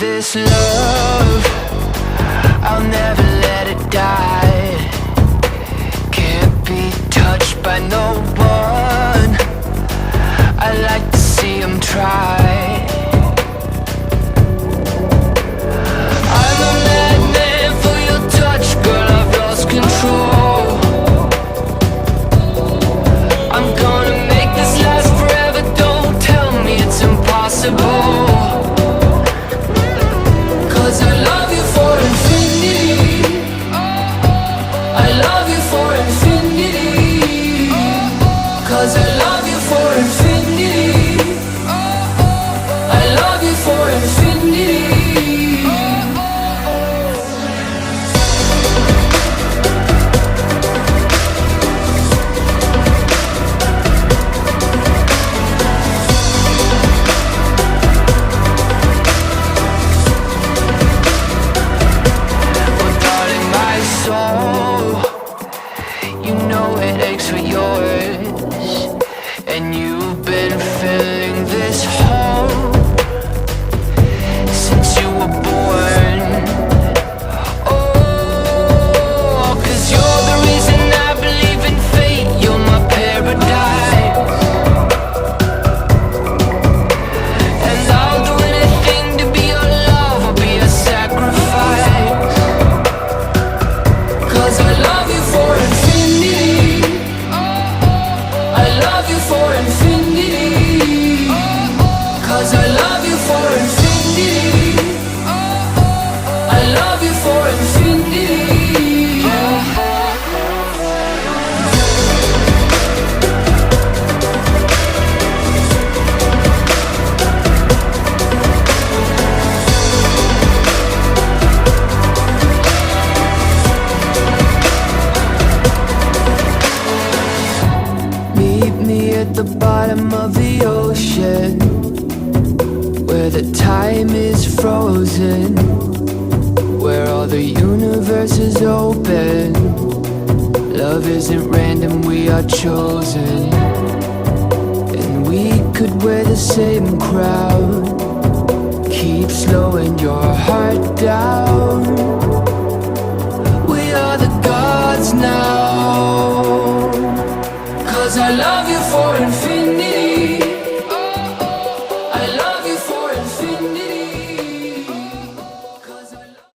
this love, I'll never let it die. Can't be touched by no one, I like to see them try. I'm a madman for your touch, girl, I've lost control. I'm gonna make this last forever, don't tell me it's impossible. Cause I love you for infinity, I love you for infinity. Cause I love you for infinity, I love you for infinity. Well, darling, my soul, you know it aches for yours, and you've been filling this hole since you were born. Oh, 'cause you're the reason I believe in fate, you're my paradise. And I'll do anything to be your love, or be a sacrifice. 'Cause I love you for infinity, I love you for infinity. Cause I love you for infinity, I love you for infinity. Meet me at the bottom of the ocean, where the time is frozen, where all the universe is open. Love isn't random, we are chosen. And we could wear the same crown, keep slowing your